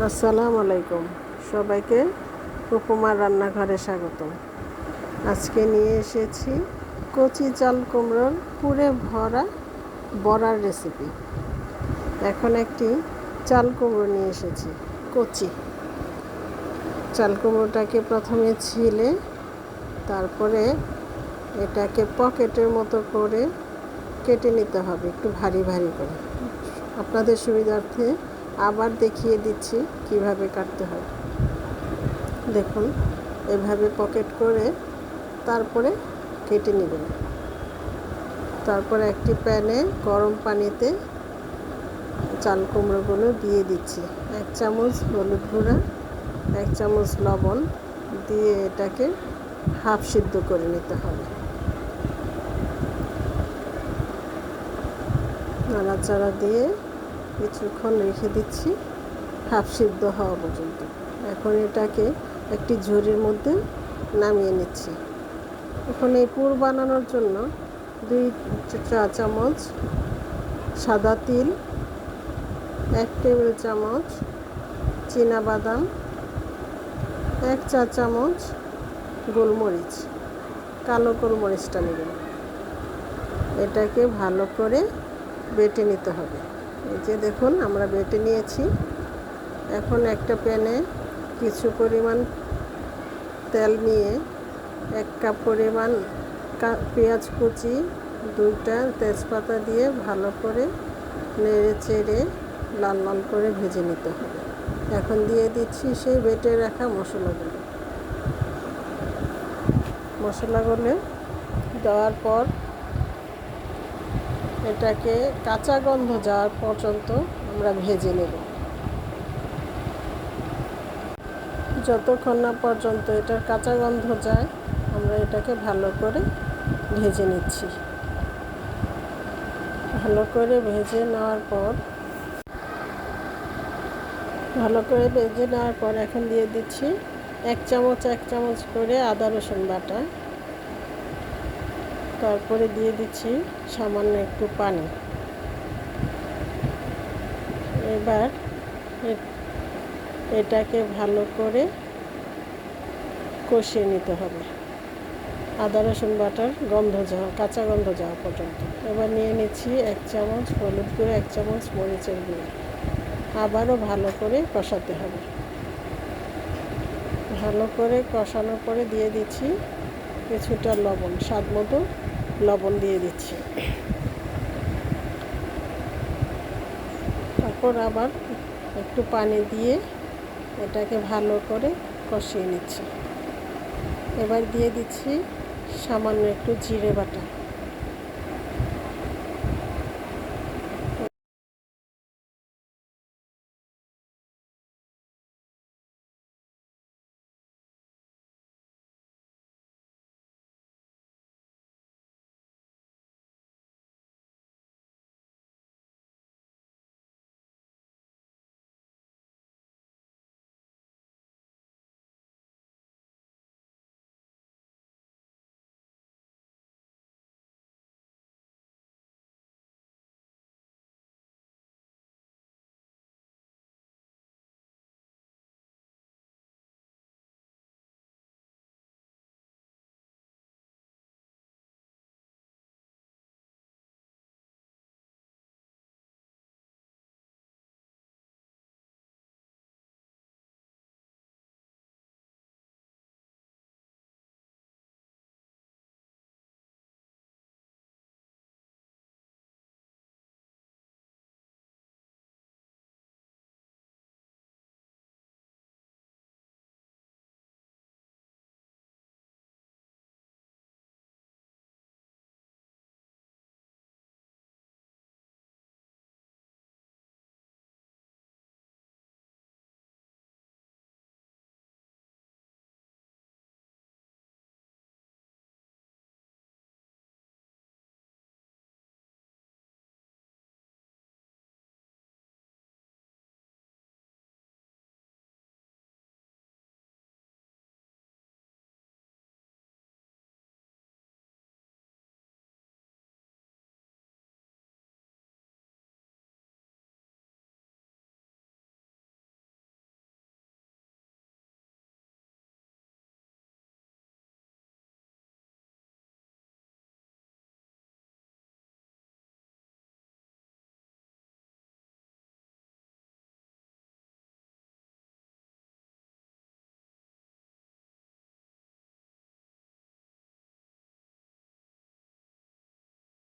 আসসালামু আলাইকুম, সবাইকে উপমার রান্নাঘরে স্বাগতম। আজকে নিয়ে এসেছি কচি চাল কুমড়োর পুরে ভরা বড়ার রেসিপি। এখন একটি চাল কুমড়ো নিয়ে এসেছি কচি। চাল কুমড়োটাকে প্রথমে ছিলে তারপরে এটাকে পকেটের মতো করে কেটে নিতে হবে, একটু ভারী ভারী করে। আপনাদের সুবিধার্থে আবার দেখিয়ে দিচ্ছি কিভাবে কাটতে হয়। দেখুন, এভাবে পকেট করে তারপরে কেটে নেবেন। তারপরে একটি প্যানে গরম পানিতে চাল কুমড়োগুলো দিয়ে দিচ্ছি। 1 চামচ হলুদ গুঁড়া, 1 চামচ লবণ দিয়ে এটাকে হাফ সিদ্ধ করে নিতে হবে। নাড়াচাড়া দিয়ে কিছুক্ষণ রেখে দিচ্ছি হাফ সিদ্ধ হওয়া পর্যন্ত। এখন এটাকে একটি ঝুড়ির মধ্যে নামিয়ে নিচ্ছি। এখন এই পুর বানানোর জন্য 2 চা চামচ সাদা তিল, 1 টেবিল চামচ চীনাবাদাম, 1 চা চামচ গোলমরিচ, কালো গোলমরিচটা নেবেন। এটাকে ভালো করে বেটে নিতে হবে। এই যে দেখুন, আমরা বেটে নিয়েছি। এখন একটা প্যানে কিছু পরিমাণ তেল নিয়ে 1 কাপ পরিমাণ পেঁয়াজ কুচি, 2টা তেজপাতা দিয়ে ভালো করে নেড়ে চেড়ে লাল লাল করে ভেজে নিতে হবে। এখন দিয়ে দিচ্ছি সেই বেটে রাখা মশলাগুলো দেওয়ার পর এটাকে কাঁচা গন্ধ যাওয়ার পর্যন্ত আমরা ভেজে নেব। যতক্ষণ না পর্যন্ত এটার কাঁচা গন্ধ যায় আমরা এটাকে ভালো করে ভেজে নিচ্ছি। ভালো করে ভেজে নেওয়ার পর এখন দিয়ে দিচ্ছি 1 চামচ করে আদা রসুন বাটা। তারপরে দিয়ে দিচ্ছি সামান্য একটু পানি। এবার এটাকে ভালো করে কষিয়ে নিতে হবে আদা রসুন বাটার কাঁচা গন্ধ যাওয়া পর্যন্ত। এবার নিয়ে নিচ্ছি 1 চামচ হলুদ গুঁড়ো, 1 চামচ মরিচের গুঁড়ো। আবারও ভালো করে কষাতে হবে। ভালো করে কষানোর পরে দিয়ে দিচ্ছি কিছুটা লবণ, স্বাদ মতো লবণ দিয়ে দিচ্ছি। তারপর আবার একটু পানি দিয়ে এটাকে ভালো করে কষিয়ে নিচ্ছি। এবার দিয়ে দিচ্ছি সামান্য একটু জিরে বাটা।